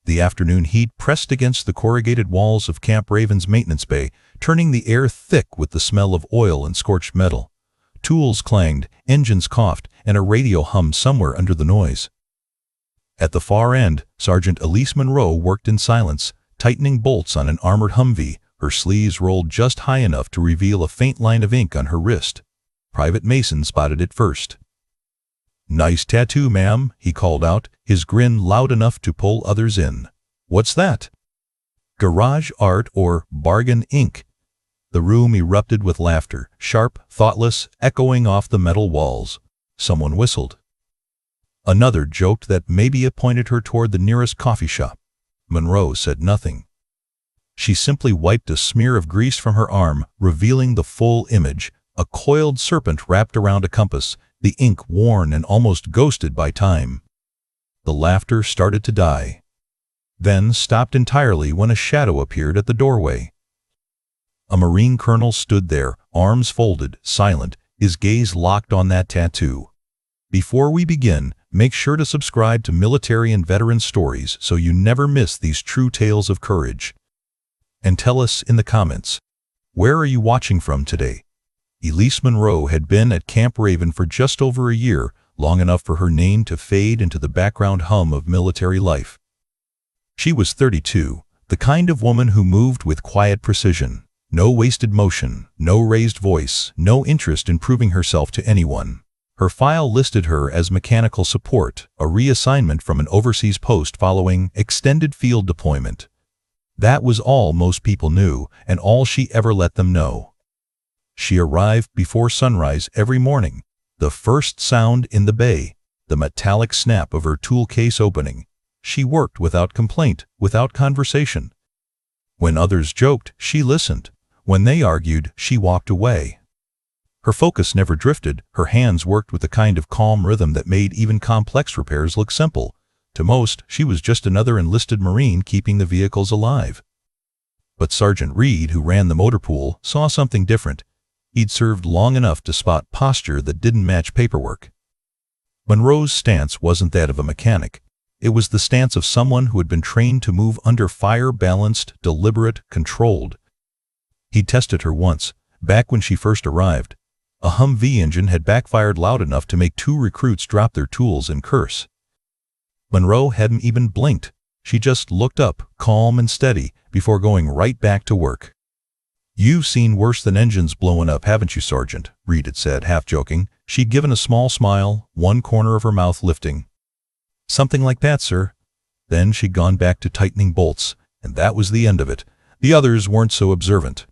The afternoon heat pressed against the corrugated walls of Camp Raven's maintenance bay, turning the air thick with the smell of oil and scorched metal. Tools clanged, engines coughed, and a radio hummed somewhere under the noise. At the far end, Sergeant Elise Monroe worked in silence, tightening bolts on an armored Humvee, her sleeves rolled just high enough to reveal a faint line of ink on her wrist. Private Mason spotted it first. "Nice tattoo, ma'am," he called out, his grin loud enough to pull others in. "What's that?" "Garage art or bargain ink." The room erupted with laughter, sharp, thoughtless, echoing off the metal walls. Someone whistled. Another joked that maybe it pointed her toward the nearest coffee shop. Monroe said nothing. She simply wiped a smear of grease from her arm, revealing the full image, a coiled serpent wrapped around a compass, the ink worn and almost ghosted by time. The laughter started to die, then stopped entirely when a shadow appeared at the doorway. A Marine colonel stood there, arms folded, silent, his gaze locked on that tattoo. Before we begin, make sure to subscribe to Military and Veteran Stories so you never miss these true tales of courage. And tell us in the comments, where are you watching from today? Elise Monroe had been at Camp Raven for just over a year, long enough for her name to fade into the background hum of military life. She was 32, the kind of woman who moved with quiet precision. No wasted motion, no raised voice, no interest in proving herself to anyone. Her file listed her as mechanical support, a reassignment from an overseas post following extended field deployment. That was all most people knew, and all she ever let them know. She arrived before sunrise every morning, the first sound in the bay, the metallic snap of her tool case opening. She worked without complaint, without conversation. When others joked, she listened. When they argued, she walked away. Her focus never drifted, her hands worked with the kind of calm rhythm that made even complex repairs look simple. To most, she was just another enlisted Marine keeping the vehicles alive. But Sergeant Reed, who ran the motor pool, saw something different. He'd served long enough to spot posture that didn't match paperwork. Monroe's stance wasn't that of a mechanic. It was the stance of someone who had been trained to move under fire, balanced, deliberate, controlled. He'd tested her once, back when she first arrived. A Humvee engine had backfired loud enough to make 2 recruits drop their tools and curse. Monroe hadn't even blinked. She just looked up, calm and steady, before going right back to work. "You've seen worse than engines blowing up, haven't you, Sergeant?" Reed had said, half joking. She'd given a small smile, one corner of her mouth lifting. "Something like that, sir." Then she'd gone back to tightening bolts, and that was the end of it. The others weren't so observant.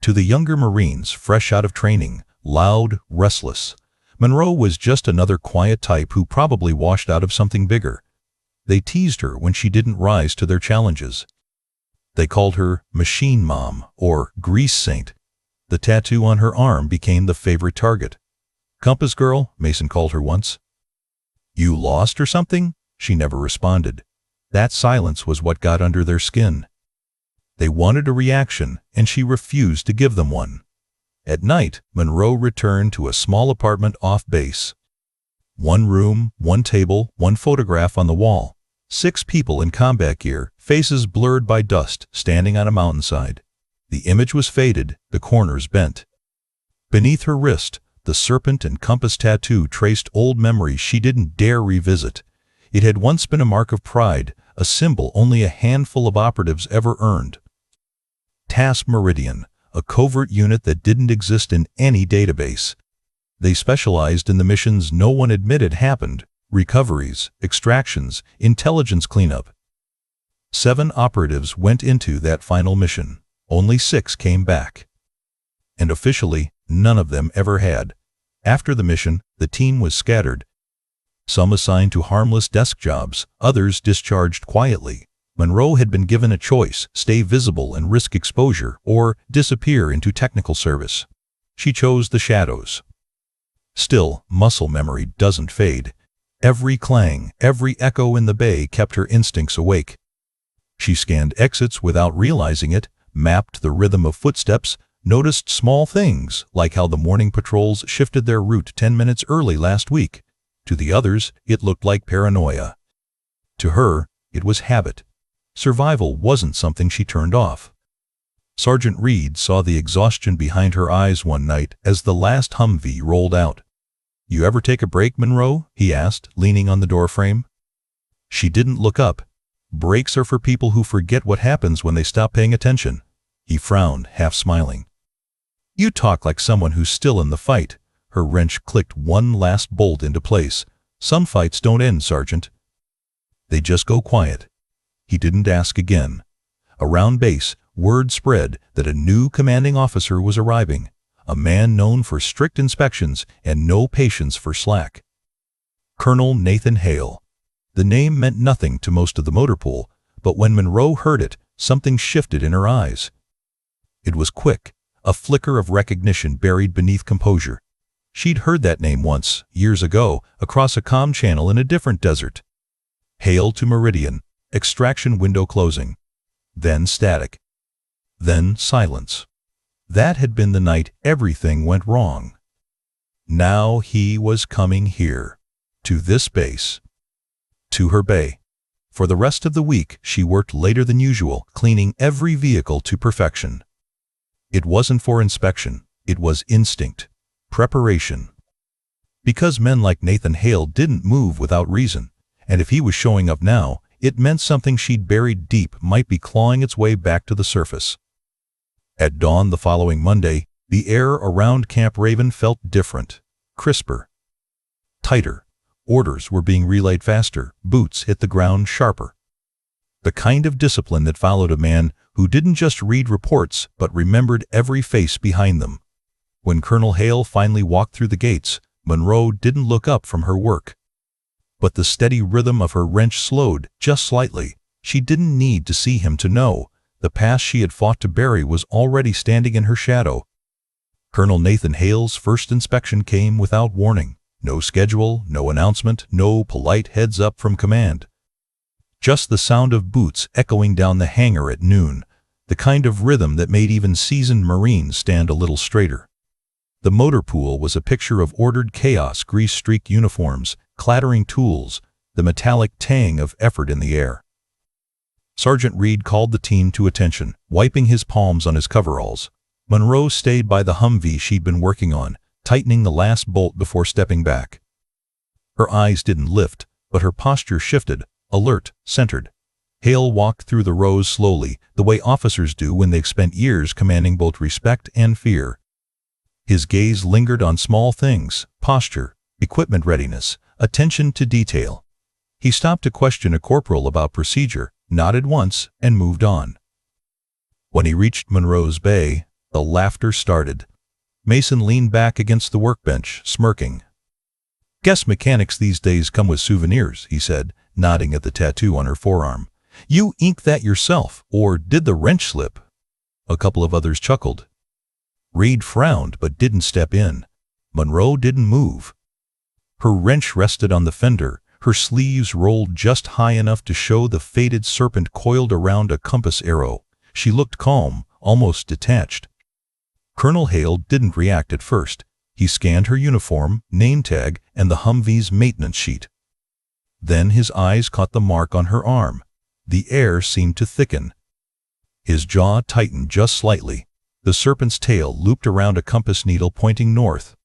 To the younger Marines, fresh out of training, loud, restless, Monroe was just another quiet type who probably washed out of something bigger. They teased her when she didn't rise to their challenges. They called her Machine Mom or Grease Saint. The tattoo on her arm became the favorite target. "Compass Girl," Mason called her once. "You lost or something?" She never responded. That silence was what got under their skin. They wanted a reaction, and she refused to give them one. At night, Monroe returned to a small apartment off base. 1 room, 1 table, 1 photograph on the wall. 6 people in combat gear, faces blurred by dust, standing on a mountainside. The image was faded, the corners bent. Beneath her wrist, the serpent and compass tattoo traced old memories she didn't dare revisit. It had once been a mark of pride, a symbol only a handful of operatives ever earned. Task Meridian, a covert unit that didn't exist in any database. They specialized in the missions no one admitted happened: recoveries, extractions, intelligence cleanup. 7 operatives went into that final mission. Only 6 came back. And officially, none of them ever had. After the mission, the team was scattered. Some assigned to harmless desk jobs, others discharged quietly. Monroe had been given a choice: stay visible and risk exposure, or disappear into technical service. She chose the shadows. Still, muscle memory doesn't fade. Every clang, every echo in the bay kept her instincts awake. She scanned exits without realizing it, mapped the rhythm of footsteps, noticed small things, like how the morning patrols shifted their route 10 minutes early last week. To the others, it looked like paranoia. To her, it was habit. Survival wasn't something she turned off. Sergeant Reed saw the exhaustion behind her eyes one night as the last Humvee rolled out. "You ever take a break, Monroe?" he asked, leaning on the doorframe. She didn't look up. "Breaks are for people who forget what happens when they stop paying attention." He frowned, half smiling. "You talk like someone who's still in the fight." Her wrench clicked one last bolt into place. "Some fights don't end, Sergeant. They just go quiet." He didn't ask again. Around base, word spread that a new commanding officer was arriving, a man known for strict inspections and no patience for slack. Colonel Nathan Hale. The name meant nothing to most of the motor pool, but when Monroe heard it, something shifted in her eyes. It was quick, a flicker of recognition buried beneath composure. She'd heard that name once, years ago, across a comm channel in a different desert. Hale to Meridian, extraction window closing. Then static. Then silence. That had been the night everything went wrong. Now he was coming here. To this base. To her bay. For the rest of the week, she worked later than usual, cleaning every vehicle to perfection. It wasn't for inspection. It was instinct. Preparation. Because men like Nathan Hale didn't move without reason, and if he was showing up now, it meant something she'd buried deep might be clawing its way back to the surface. At dawn the following Monday, the air around Camp Raven felt different, crisper, tighter. Orders were being relayed faster, boots hit the ground sharper. The kind of discipline that followed a man who didn't just read reports but remembered every face behind them. When Colonel Hale finally walked through the gates, Monroe didn't look up from her work. But the steady rhythm of her wrench slowed just slightly. She didn't need to see him to know. The past she had fought to bury was already standing in her shadow. Colonel Nathan Hale's first inspection came without warning. No schedule, no announcement, no polite heads-up from command. Just the sound of boots echoing down the hangar at noon, the kind of rhythm that made even seasoned Marines stand a little straighter. The motor pool was a picture of ordered chaos, grease-streaked uniforms, clattering tools, the metallic tang of effort in the air. Sergeant Reed called the team to attention, wiping his palms on his coveralls. Monroe stayed by the Humvee she'd been working on, tightening the last bolt before stepping back. Her eyes didn't lift, but her posture shifted, alert, centered. Hale walked through the rows slowly, the way officers do when they've spent years commanding both respect and fear. His gaze lingered on small things, posture, equipment readiness, attention to detail. He stopped to question a corporal about procedure, nodded once, and moved on. When he reached Monroe's bay, the laughter started. Mason leaned back against the workbench, smirking. "Guess mechanics these days come with souvenirs," he said, nodding at the tattoo on her forearm. "You inked that yourself, or did the wrench slip?" A couple of others chuckled. Reed frowned but didn't step in. Monroe didn't move. Her wrench rested on the fender, her sleeves rolled just high enough to show the faded serpent coiled around a compass arrow. She looked calm, almost detached. Colonel Hale didn't react at first. He scanned her uniform, name tag, and the Humvee's maintenance sheet. Then his eyes caught the mark on her arm. The air seemed to thicken. His jaw tightened just slightly. The serpent's tail looped around a compass needle pointing north.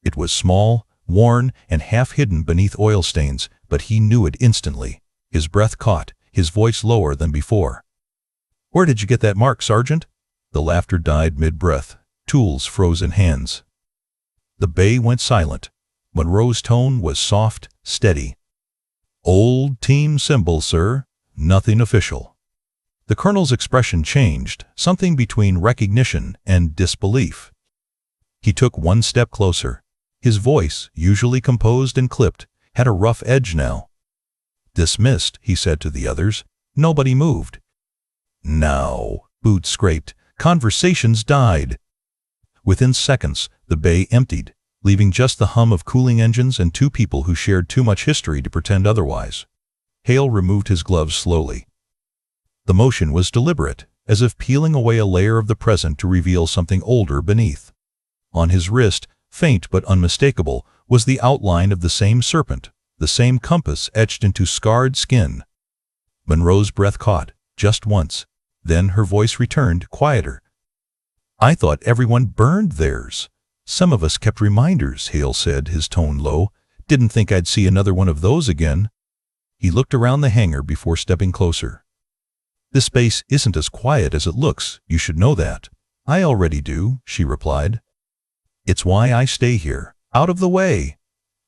It was small, worn, and half hidden beneath oil stains, but he knew it instantly. His breath caught, his voice lower than before. "Where did you get that mark, Sergeant?" The laughter died mid-breath. Tools froze in hands. The bay went silent. Monroe's tone was soft, steady. "Old team symbol, sir. Nothing official." The colonel's expression changed, something between recognition and disbelief. He took one step closer. His voice, usually composed and clipped, had a rough edge now. "Dismissed," he said to the others. Nobody moved. "Now," boots scraped. Conversations died. Within seconds, the bay emptied, leaving just the hum of cooling engines and two people who shared too much history to pretend otherwise. Hale removed his gloves slowly. The motion was deliberate, as if peeling away a layer of the present to reveal something older beneath. On his wrist, faint but unmistakable, was the outline of the same serpent, the same compass etched into scarred skin. Monroe's breath caught, just once. Then her voice returned, quieter. "I thought everyone burned theirs." "Some of us kept reminders," Hale said, his tone low. "Didn't think I'd see another one of those again." He looked around the hangar before stepping closer. "This base isn't as quiet as it looks, you should know that." "I already do," she replied. "It's why I stay here. Out of the way."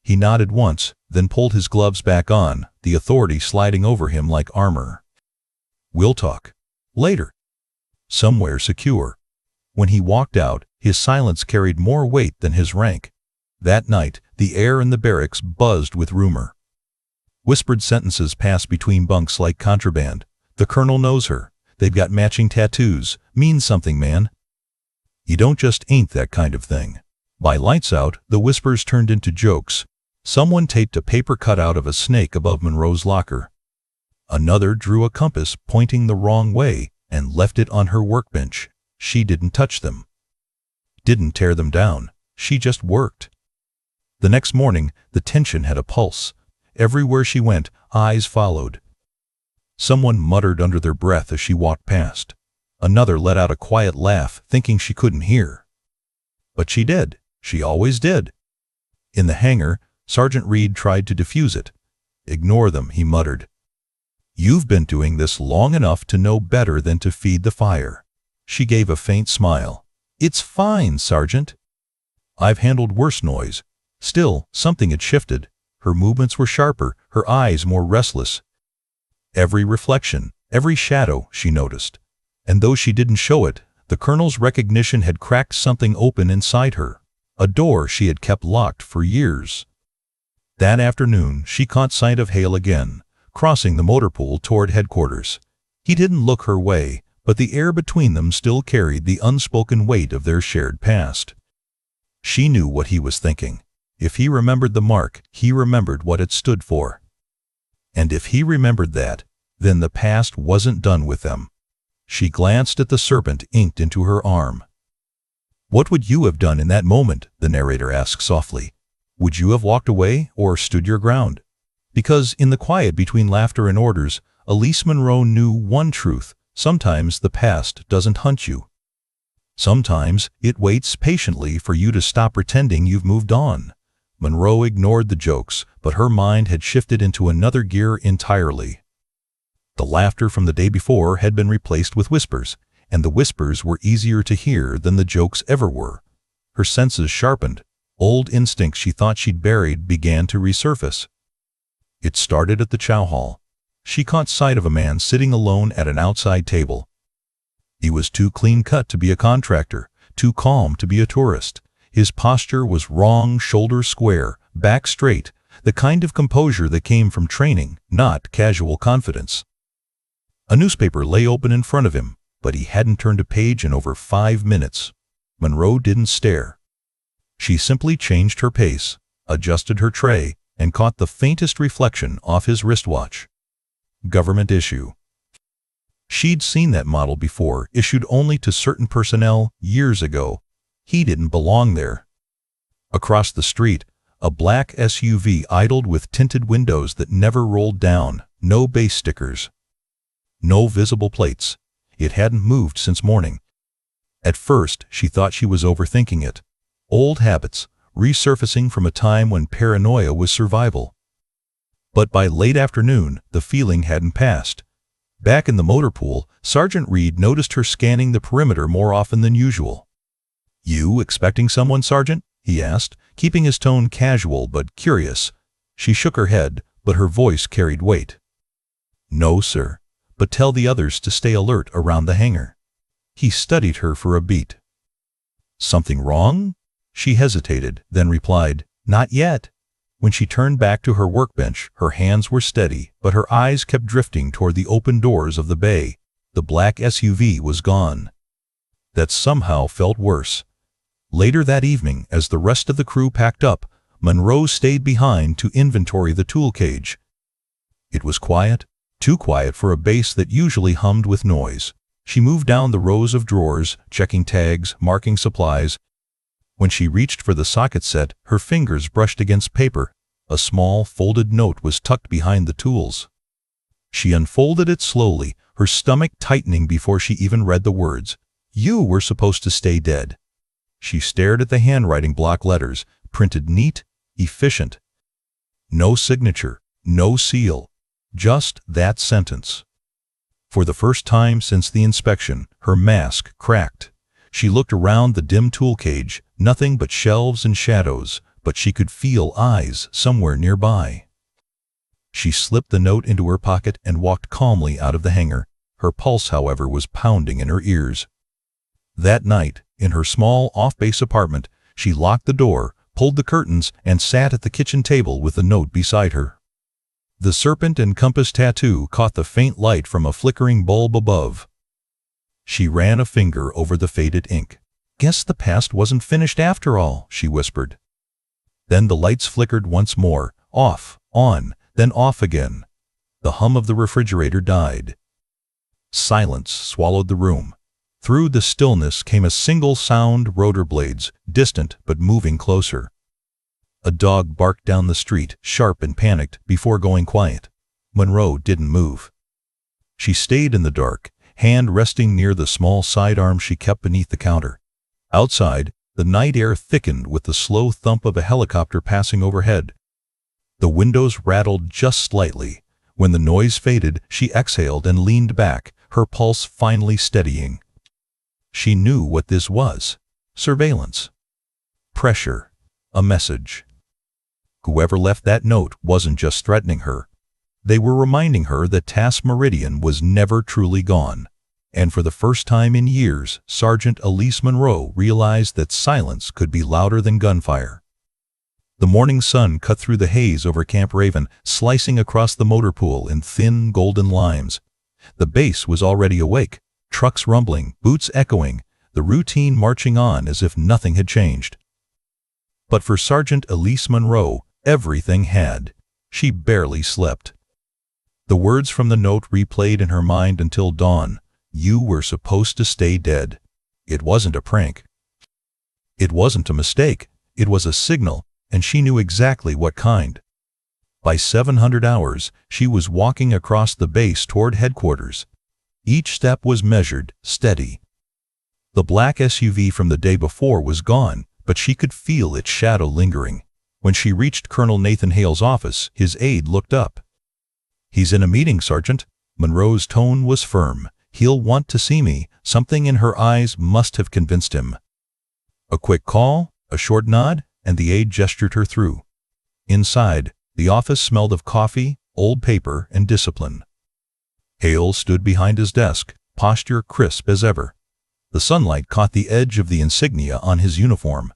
He nodded once, then pulled his gloves back on, the authority sliding over him like armor. "We'll talk. Later. Somewhere secure." When he walked out, his silence carried more weight than his rank. That night, the air in the barracks buzzed with rumor. Whispered sentences passed between bunks like contraband. "The colonel knows her. They've got matching tattoos. Means something, man." You don't just ain't that kind of thing. By lights out, the whispers turned into jokes. Someone taped a paper cutout of a snake above Monroe's locker. Another drew a compass pointing the wrong way and left it on her workbench. She didn't touch them. Didn't tear them down. She just worked. The next morning, the tension had a pulse. Everywhere she went, eyes followed. Someone muttered under their breath as she walked past. Another let out a quiet laugh, thinking she couldn't hear. But she did. She always did. In the hangar, Sergeant Reed tried to defuse it. "Ignore them," he muttered. "You've been doing this long enough to know better than to feed the fire." She gave a faint smile. "It's fine, Sergeant. I've handled worse noise." Still, something had shifted. Her movements were sharper, her eyes more restless. Every reflection, every shadow, she noticed. And though she didn't show it, the colonel's recognition had cracked something open inside her. A door she had kept locked for years. That afternoon, she caught sight of Hale again, crossing the motor pool toward headquarters. He didn't look her way, but the air between them still carried the unspoken weight of their shared past. She knew what he was thinking. If he remembered the mark, he remembered what it stood for. And if he remembered that, then the past wasn't done with them. She glanced at the serpent inked into her arm. "What would you have done in that moment?" the narrator asked softly. "Would you have walked away or stood your ground?" Because in the quiet between laughter and orders, Elise Monroe knew one truth: sometimes the past doesn't hunt you. Sometimes it waits patiently for you to stop pretending you've moved on. Monroe ignored the jokes, but her mind had shifted into another gear entirely. The laughter from the day before had been replaced with whispers, and the whispers were easier to hear than the jokes ever were. Her senses sharpened. Old instincts she thought she'd buried began to resurface. It started at the chow hall. She caught sight of a man sitting alone at an outside table. He was too clean-cut to be a contractor, too calm to be a tourist. His posture was wrong, shoulders square, back straight, the kind of composure that came from training, not casual confidence. A newspaper lay open in front of him, but he hadn't turned a page in over 5 minutes. Monroe didn't stare. She simply changed her pace, adjusted her tray, and caught the faintest reflection off his wristwatch. Government issue. She'd seen that model before, issued only to certain personnel years ago. He didn't belong there. Across the street, a black SUV idled with tinted windows that never rolled down, no base stickers. No visible plates. It hadn't moved since morning. At first, she thought she was overthinking it. Old habits, resurfacing from a time when paranoia was survival. But by late afternoon, the feeling hadn't passed. Back in the motor pool, Sergeant Reed noticed her scanning the perimeter more often than usual. "You expecting someone, Sergeant?" he asked, keeping his tone casual but curious. She shook her head, but her voice carried weight. "No, sir. But tell the others to stay alert around the hangar." He studied her for a beat. "Something wrong?" She hesitated, then replied, "Not yet." When she turned back to her workbench, her hands were steady, but her eyes kept drifting toward the open doors of the bay. The black SUV was gone. That somehow felt worse. Later that evening, as the rest of the crew packed up, Monroe stayed behind to inventory the tool cage. It was quiet, too quiet for a base that usually hummed with noise. She moved down the rows of drawers, checking tags, marking supplies. When she reached for the socket set, her fingers brushed against paper. A small, folded note was tucked behind the tools. She unfolded it slowly, her stomach tightening before she even read the words. You were supposed to stay dead. She stared at the handwriting block letters, printed neat, efficient. No signature, no seal, just that sentence. For the first time since the inspection, her mask cracked. She looked around the dim tool cage, nothing but shelves and shadows, but she could feel eyes somewhere nearby. She slipped the note into her pocket and walked calmly out of the hangar. Her pulse, however, was pounding in her ears. That night, in her small off-base apartment, she locked the door, pulled the curtains, and sat at the kitchen table with the note beside her. The serpent and compass tattoo caught the faint light from a flickering bulb above. She ran a finger over the faded ink. Guess the past wasn't finished after all, she whispered. Then the lights flickered once more, off, on, then off again. The hum of the refrigerator died. Silence swallowed the room. Through the stillness came a single sound, rotor blades, distant but moving closer. A dog barked down the street, sharp and panicked, before going quiet. Monroe didn't move. She stayed in the dark, hand resting near the small sidearm she kept beneath the counter. Outside, the night air thickened with the slow thump of a helicopter passing overhead. The windows rattled just slightly. When the noise faded, she exhaled and leaned back, her pulse finally steadying. She knew what this was. Surveillance. Pressure. A message. Whoever left that note wasn't just threatening her. They were reminding her that Task Meridian was never truly gone. And for the first time in years, Sergeant Elise Monroe realized that silence could be louder than gunfire. The morning sun cut through the haze over Camp Raven, slicing across the motor pool in thin, golden lines. The base was already awake, trucks rumbling, boots echoing, the routine marching on as if nothing had changed. But for Sergeant Elise Monroe, everything had. She barely slept. The words from the note replayed in her mind until dawn. You were supposed to stay dead. It wasn't a prank. It wasn't a mistake. It was a signal, and she knew exactly what kind. By 700 hours, she was walking across the base toward headquarters. Each step was measured, steady. The black SUV from the day before was gone, but she could feel its shadow lingering. When she reached Colonel Nathan Hale's office, his aide looked up. He's in a meeting, Sergeant. Monroe's tone was firm. He'll want to see me. Something in her eyes must have convinced him. A quick call, a short nod, and the aide gestured her through. Inside, the office smelled of coffee, old paper, and discipline. Hale stood behind his desk, posture crisp as ever. The sunlight caught the edge of the insignia on his uniform.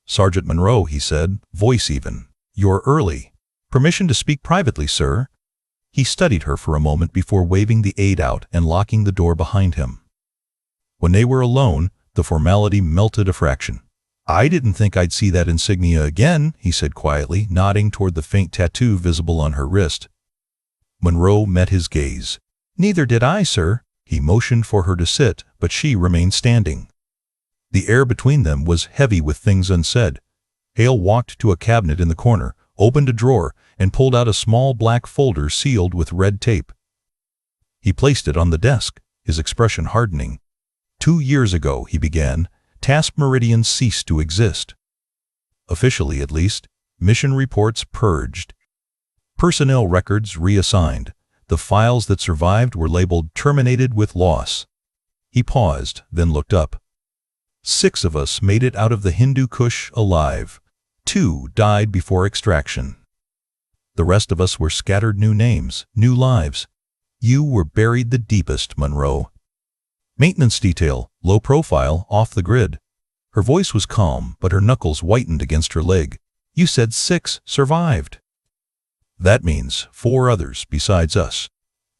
Sergeant Monroe, he said, voice even. You're early. Permission to speak privately, sir. He studied her for a moment before waving the aide out and locking the door behind him. When they were alone, the formality melted a fraction. I didn't think I'd see that insignia again, he said quietly, nodding toward the faint tattoo visible on her wrist. Monroe met his gaze. Neither did I, sir. He motioned for her to sit, but she remained standing. The air between them was heavy with things unsaid. Hale walked to a cabinet in the corner, opened a drawer, and pulled out a small black folder sealed with red tape. He placed it on the desk, his expression hardening. 2 years ago, he began, Task Meridian ceased to exist. Officially, at least, mission reports purged. Personnel records reassigned. The files that survived were labeled terminated with loss. He paused, then looked up. 6 of us made it out of the Hindu Kush alive. 2 died before extraction. The rest of us were scattered new names, new lives. You were buried the deepest, Monroe. Maintenance detail, low profile, off the grid. Her voice was calm, but her knuckles whitened against her leg. You said 6 survived. That means 4 others besides us.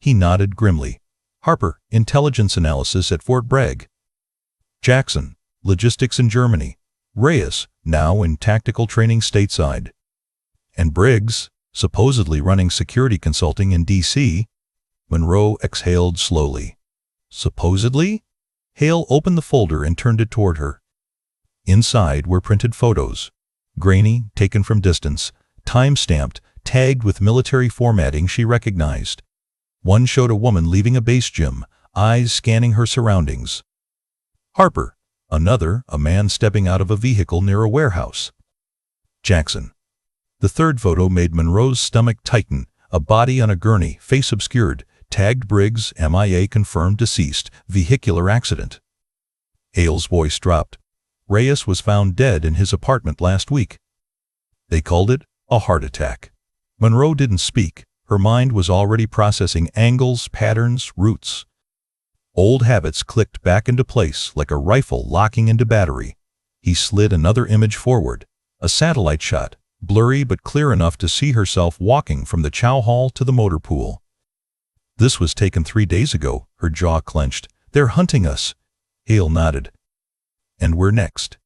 He nodded grimly. Harper, intelligence analysis at Fort Bragg. Jackson, logistics in Germany. Reyes, now in tactical training stateside. And Briggs, supposedly running security consulting in D.C. Monroe exhaled slowly. Supposedly? Hale opened the folder and turned it toward her. Inside were printed photos. Grainy, taken from distance, time-stamped, tagged with military formatting she recognized. One showed a woman leaving a base gym, eyes scanning her surroundings. Harper. Another, a man stepping out of a vehicle near a warehouse. Jackson. The third photo made Monroe's stomach tighten, a body on a gurney, face obscured, tagged Briggs, MIA confirmed deceased, vehicular accident. Hale's voice dropped. Reyes was found dead in his apartment last week. They called it a heart attack. Monroe didn't speak. Her mind was already processing angles, patterns, routes. Old habits clicked back into place like a rifle locking into battery. He slid another image forward, a satellite shot, blurry but clear enough to see herself walking from the chow hall to the motor pool. This was taken 3 days ago, her jaw clenched. They're hunting us. Hale nodded. And we're next.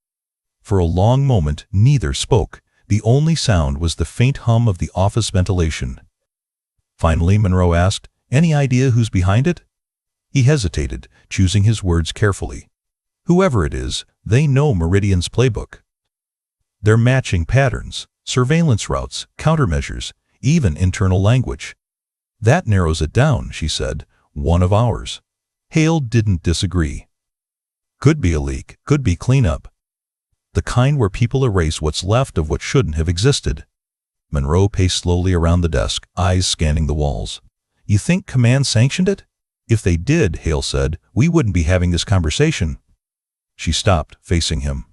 For a long moment, neither spoke. The only sound was the faint hum of the office ventilation. Finally, Monroe asked, "Any idea who's behind it?" He hesitated, choosing his words carefully. Whoever it is, they know Meridian's playbook. They're matching patterns, surveillance routes, countermeasures, even internal language. That narrows it down, she said. One of ours. Hale didn't disagree. Could be a leak, could be cleanup. The kind where people erase what's left of what shouldn't have existed. Monroe paced slowly around the desk, eyes scanning the walls. You think Command sanctioned it? If they did, Hale said, we wouldn't be having this conversation. She stopped, facing him.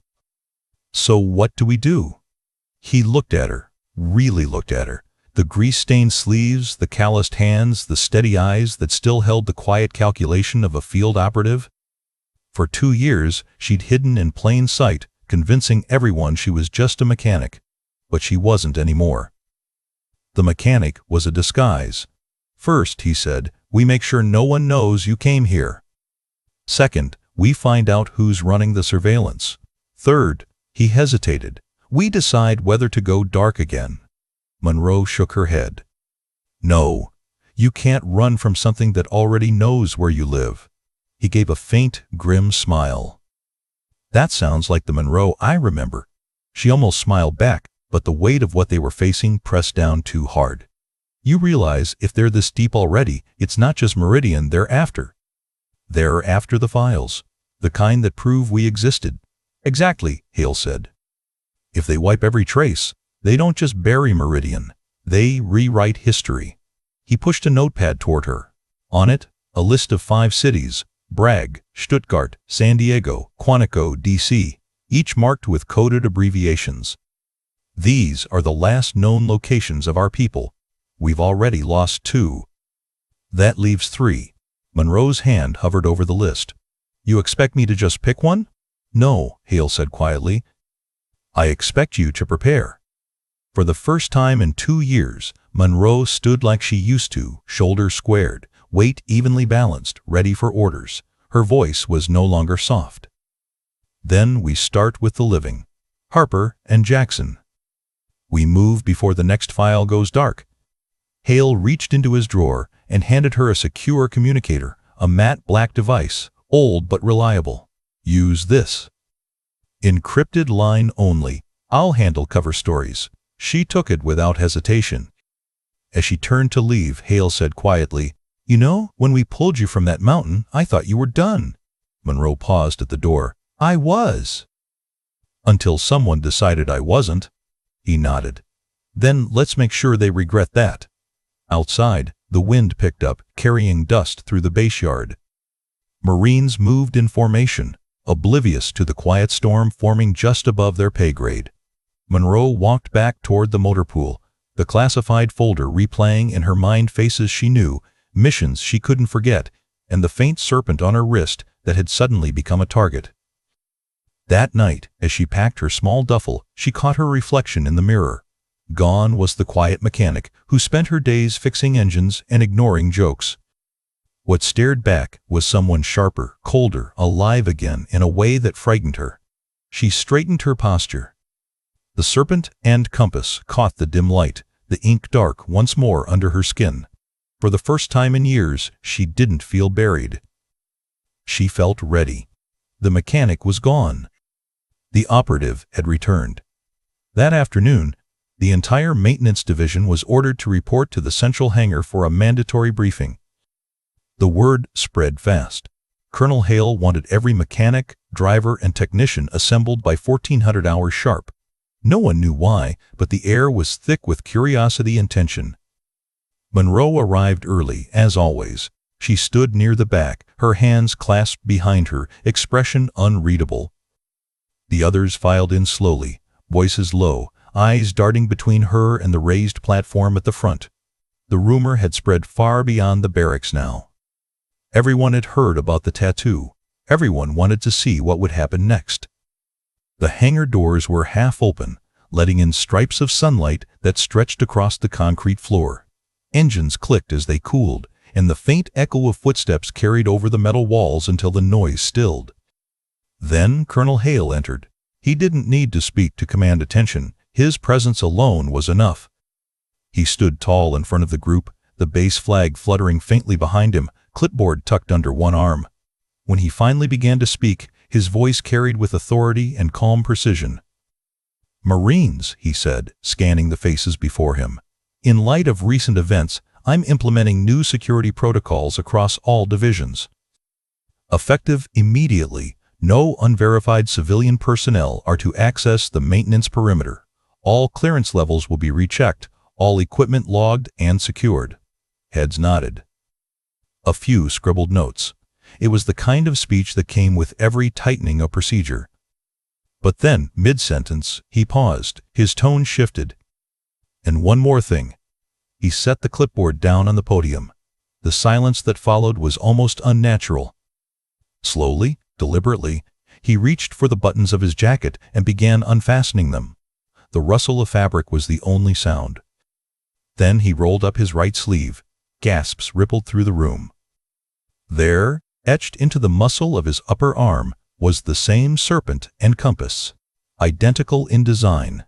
So what do we do? He looked at her, really looked at her. The grease-stained sleeves, the calloused hands, the steady eyes that still held the quiet calculation of a field operative. For 2 years, she'd hidden in plain sight, convincing everyone she was just a mechanic. But she wasn't anymore. The mechanic was a disguise. First, he said, we make sure no one knows you came here. Second, we find out who's running the surveillance. Third, he hesitated, we decide whether to go dark again. Monroe shook her head. No, you can't run from something that already knows where you live. He gave a faint, grim smile. That sounds like the Monroe I remember. She almost smiled back, but the weight of what they were facing pressed down too hard. You realize if they're this deep already, it's not just Meridian they're after. They're after the files, the kind that prove we existed. Exactly, Hale said. If they wipe every trace, they don't just bury Meridian, they rewrite history. He pushed a notepad toward her. On it, a list of 5 cities, Bragg, Stuttgart, San Diego, Quantico, D.C., each marked with coded abbreviations. These are the last known locations of our people. We've already lost 2. That leaves 3. Monroe's hand hovered over the list. You expect me to just pick one? No, Hale said quietly. I expect you to prepare. For the first time in 2 years, Monroe stood like she used to, shoulders squared, weight evenly balanced, ready for orders. Her voice was no longer soft. Then we start with the living. Harper and Jackson. We move before the next file goes dark. Hale reached into his drawer and handed her a secure communicator, a matte black device, old but reliable. Use this. Encrypted line only. I'll handle cover stories. She took it without hesitation. As she turned to leave, Hale said quietly, You know, when we pulled you from that mountain, I thought you were done. Monroe paused at the door. I was. Until someone decided I wasn't. He nodded. Then let's make sure they regret that. Outside, the wind picked up, carrying dust through the base yard. Marines moved in formation, oblivious to the quiet storm forming just above their pay grade. Monroe walked back toward the motor pool, the classified folder replaying in her mind faces she knew, missions she couldn't forget, and the faint serpent on her wrist that had suddenly become a target. That night, as she packed her small duffel, she caught her reflection in the mirror. Gone was the quiet mechanic who spent her days fixing engines and ignoring jokes. What stared back was someone sharper, colder, alive again in a way that frightened her. She straightened her posture. The serpent and compass caught the dim light, the ink dark once more under her skin. For the first time in years, she didn't feel buried. She felt ready. The mechanic was gone. The operative had returned. That afternoon, the entire maintenance division was ordered to report to the central hangar for a mandatory briefing. The word spread fast. Colonel Hale wanted every mechanic, driver, and technician assembled by 1400 hours sharp. No one knew why, but the air was thick with curiosity and tension. Monroe arrived early, as always. She stood near the back, her hands clasped behind her, expression unreadable. The others filed in slowly, voices low, eyes darting between her and the raised platform at the front. The rumor had spread far beyond the barracks now. Everyone had heard about the tattoo. Everyone wanted to see what would happen next. The hangar doors were half open, letting in stripes of sunlight that stretched across the concrete floor. Engines clicked as they cooled, and the faint echo of footsteps carried over the metal walls until the noise stilled. Then Colonel Hale entered. He didn't need to speak to command attention. His presence alone was enough. He stood tall in front of the group, the base flag fluttering faintly behind him, clipboard tucked under one arm. When he finally began to speak, his voice carried with authority and calm precision. "Marines," he said, scanning the faces before him. "In light of recent events, I'm implementing new security protocols across all divisions. Effective immediately, no unverified civilian personnel are to access the maintenance perimeter. All clearance levels will be rechecked, all equipment logged and secured." Heads nodded. A few scribbled notes. It was the kind of speech that came with every tightening of procedure. But then, mid-sentence, he paused, his tone shifted. "And one more thing." He set the clipboard down on the podium. The silence that followed was almost unnatural. Slowly, deliberately, he reached for the buttons of his jacket and began unfastening them. The rustle of fabric was the only sound. Then he rolled up his right sleeve. Gasps rippled through the room. There, etched into the muscle of his upper arm, was the same serpent and compass, identical in design.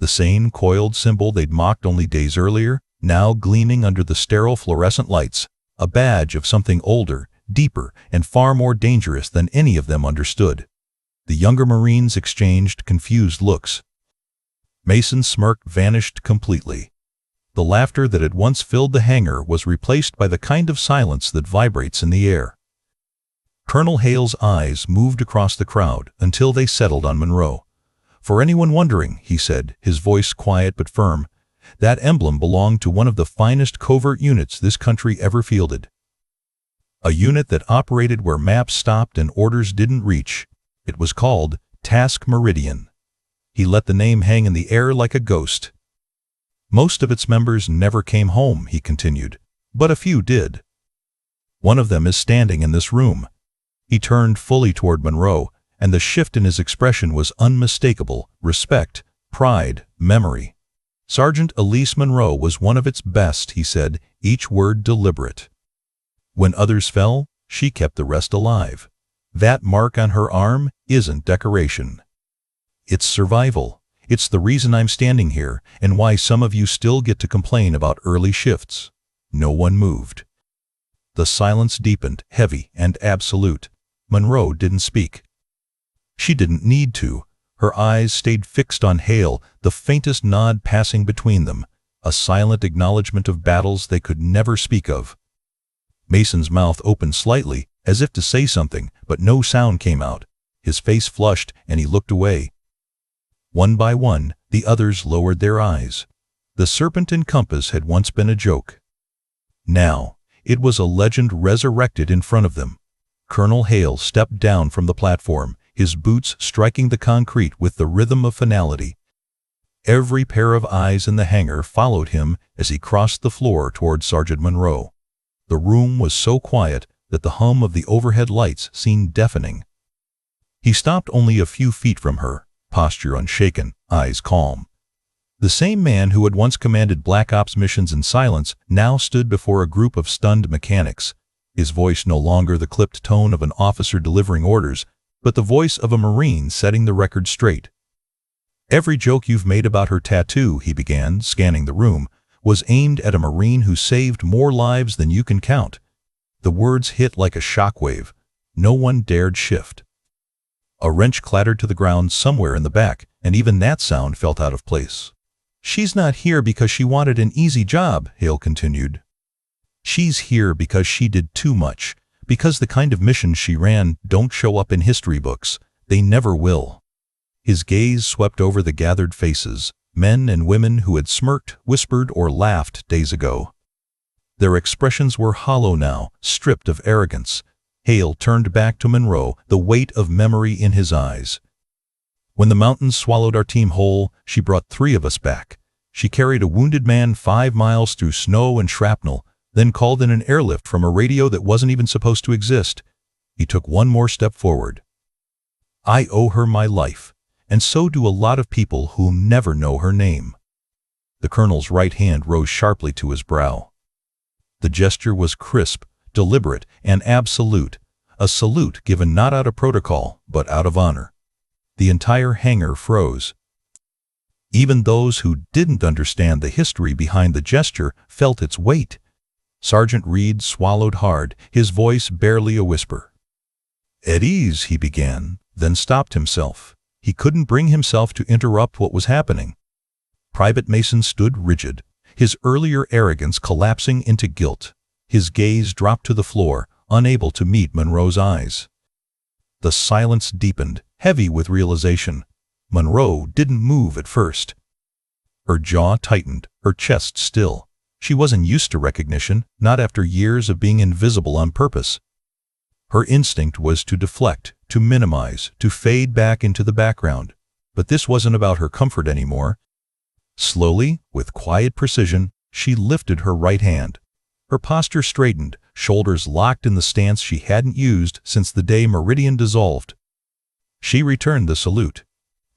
The same coiled symbol they'd mocked only days earlier, now gleaming under the sterile fluorescent lights, a badge of something older, deeper, and far more dangerous than any of them understood. The younger Marines exchanged confused looks. Mason's smirk vanished completely. The laughter that had once filled the hangar was replaced by the kind of silence that vibrates in the air. Colonel Hale's eyes moved across the crowd until they settled on Monroe. "For anyone wondering," he said, his voice quiet but firm, "that emblem belonged to one of the finest covert units this country ever fielded. A unit that operated where maps stopped and orders didn't reach. It was called Task Meridian." He let the name hang in the air like a ghost. "Most of its members never came home," he continued, "but a few did. One of them is standing in this room." He turned fully toward Monroe, and the shift in his expression was unmistakable: respect, pride, memory. "Sergeant Elise Monroe was one of its best," he said, each word deliberate. "When others fell, she kept the rest alive. That mark on her arm isn't decoration. It's survival. It's the reason I'm standing here, and why some of you still get to complain about early shifts." No one moved. The silence deepened, heavy and absolute. Monroe didn't speak. She didn't need to. Her eyes stayed fixed on Hale, the faintest nod passing between them, a silent acknowledgement of battles they could never speak of. Mason's mouth opened slightly, as if to say something, but no sound came out. His face flushed, and he looked away. One by one, the others lowered their eyes. The serpent and compass had once been a joke. Now, it was a legend resurrected in front of them. Colonel Hale stepped down from the platform, his boots striking the concrete with the rhythm of finality. Every pair of eyes in the hangar followed him as he crossed the floor toward Sergeant Monroe. The room was so quiet that the hum of the overhead lights seemed deafening. He stopped only a few feet from her, posture unshaken, eyes calm. The same man who had once commanded Black Ops missions in silence now stood before a group of stunned mechanics, his voice no longer the clipped tone of an officer delivering orders, but the voice of a Marine setting the record straight. "Every joke you've made about her tattoo," he began, scanning the room, "was aimed at a Marine who saved more lives than you can count." The words hit like a shockwave. No one dared shift. A wrench clattered to the ground somewhere in the back, and even that sound felt out of place. "She's not here because she wanted an easy job," Hale continued. She's here because she did too much, because the kind of missions she ran don't show up in history books. They never will. His gaze swept over the gathered faces, men and women who had smirked, whispered, or laughed days ago. Their expressions were hollow now, stripped of arrogance. Hale turned back to Monroe, the weight of memory in his eyes. When the mountains swallowed our team whole, she brought 3 of us back. She carried a wounded man 5 miles through snow and shrapnel, then called in an airlift from a radio that wasn't even supposed to exist. He took one more step forward. I owe her my life, and so do a lot of people who'll never know her name. The colonel's right hand rose sharply to his brow. The gesture was crisp, deliberate, and absolute, a salute given not out of protocol, but out of honor. The entire hangar froze. Even those who didn't understand the history behind the gesture felt its weight. Sergeant Reed swallowed hard, his voice barely a whisper. "At ease," he began, then stopped himself. He couldn't bring himself to interrupt what was happening. Private Mason stood rigid, his earlier arrogance collapsing into guilt. His gaze dropped to the floor, unable to meet Monroe's eyes. The silence deepened, heavy with realization. Monroe didn't move at first. Her jaw tightened, her chest still. She wasn't used to recognition, not after years of being invisible on purpose. Her instinct was to deflect, to minimize, to fade back into the background. But this wasn't about her comfort anymore. Slowly, with quiet precision, she lifted her right hand. Her posture straightened, shoulders locked in the stance she hadn't used since the day Meridian dissolved. She returned the salute.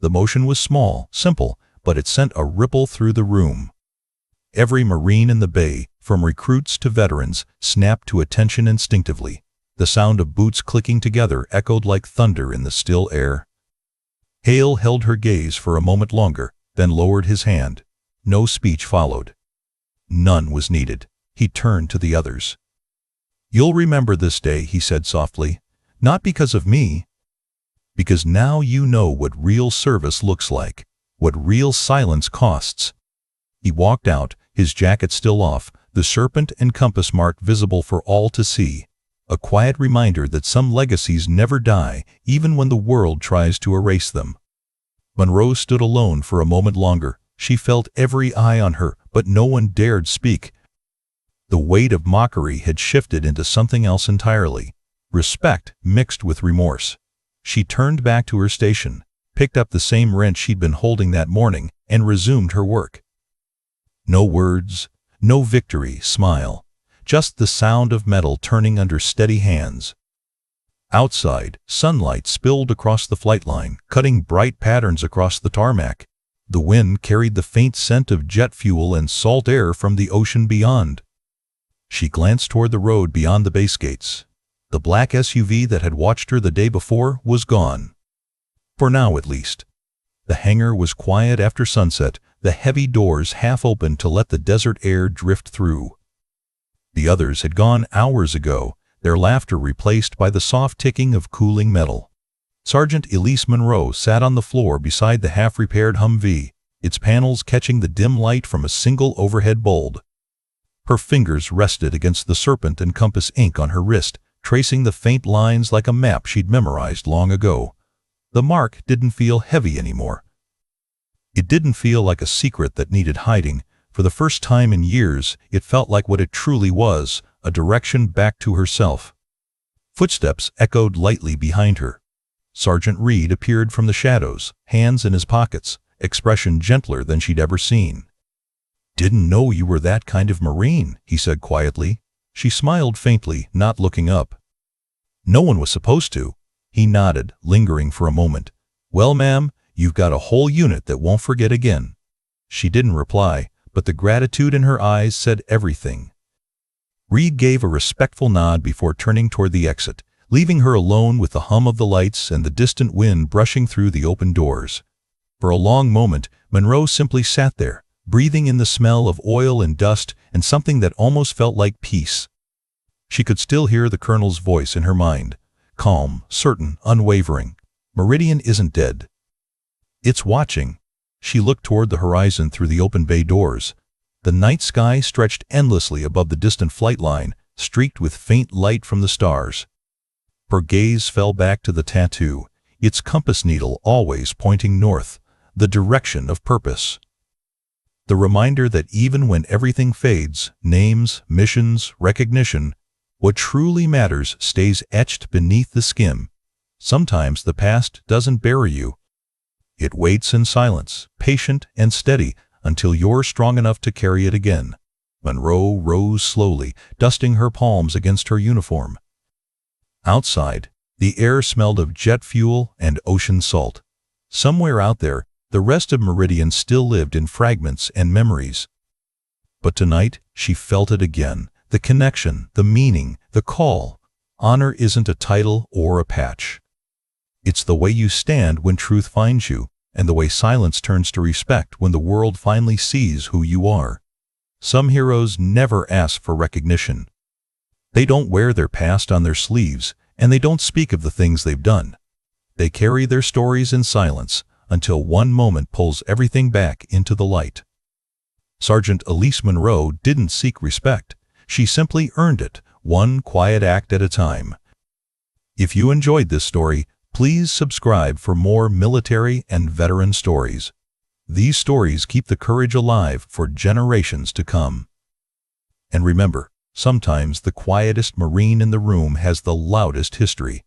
The motion was small, simple, but it sent a ripple through the room. Every Marine in the bay, from recruits to veterans, snapped to attention instinctively. The sound of boots clicking together echoed like thunder in the still air. Hale held her gaze for a moment longer, then lowered his hand. No speech followed. None was needed. He turned to the others. "You'll remember this day," he said softly, "not because of me, because now you know what real service looks like, what real silence costs." He walked out, his jacket still off, the serpent and compass mark visible for all to see. A quiet reminder that some legacies never die, even when the world tries to erase them. Monroe stood alone for a moment longer. She felt every eye on her, but no one dared speak. The weight of mockery had shifted into something else entirely. Respect mixed with remorse. She turned back to her station, picked up the same wrench she'd been holding that morning, and resumed her work. No words, no victory smile, just the sound of metal turning under steady hands. Outside, sunlight spilled across the flight line, cutting bright patterns across the tarmac. The wind carried the faint scent of jet fuel and salt air from the ocean beyond. She glanced toward the road beyond the base gates. The black SUV that had watched her the day before was gone. For now, at least. The hangar was quiet after sunset, the heavy doors half open to let the desert air drift through. The others had gone hours ago, their laughter replaced by the soft ticking of cooling metal. Sergeant Elise Monroe sat on the floor beside the half-repaired Humvee, its panels catching the dim light from a single overhead bulb. Her fingers rested against the serpent and compass ink on her wrist, tracing the faint lines like a map she'd memorized long ago. The mark didn't feel heavy anymore. It didn't feel like a secret that needed hiding. For the first time in years, it felt like what it truly was, a direction back to herself. Footsteps echoed lightly behind her. Sergeant Reed appeared from the shadows, hands in his pockets, expression gentler than she'd ever seen. "Didn't know you were that kind of Marine," he said quietly. She smiled faintly, not looking up. "No one was supposed to." He nodded, lingering for a moment. "Well, ma'am, you've got a whole unit that won't forget again." She didn't reply, but the gratitude in her eyes said everything. Reed gave a respectful nod before turning toward the exit, leaving her alone with the hum of the lights and the distant wind brushing through the open doors. For a long moment, Monroe simply sat there, breathing in the smell of oil and dust and something that almost felt like peace. She could still hear the colonel's voice in her mind, calm, certain, unwavering. "Meridian isn't dead. It's watching." She looked toward the horizon through the open bay doors. The night sky stretched endlessly above the distant flight line, streaked with faint light from the stars. Her gaze fell back to the tattoo, its compass needle always pointing north, the direction of purpose. The reminder that even when everything fades, names, missions, recognition, what truly matters stays etched beneath the skin. Sometimes the past doesn't bury you. It waits in silence, patient and steady, until you're strong enough to carry it again. Monroe rose slowly, dusting her palms against her uniform. Outside, the air smelled of jet fuel and ocean salt. Somewhere out there, the rest of Meridian still lived in fragments and memories. But tonight, she felt it again. The connection, the meaning, the call. Honor isn't a title or a patch. It's the way you stand when truth finds you, and the way silence turns to respect when the world finally sees who you are. Some heroes never ask for recognition. They don't wear their past on their sleeves, and they don't speak of the things they've done. They carry their stories in silence until one moment pulls everything back into the light. Sergeant Elise Monroe didn't seek respect. She simply earned it, one quiet act at a time. If you enjoyed this story, please subscribe for more military and veteran stories. These stories keep the courage alive for generations to come. And remember, sometimes the quietest Marine in the room has the loudest history.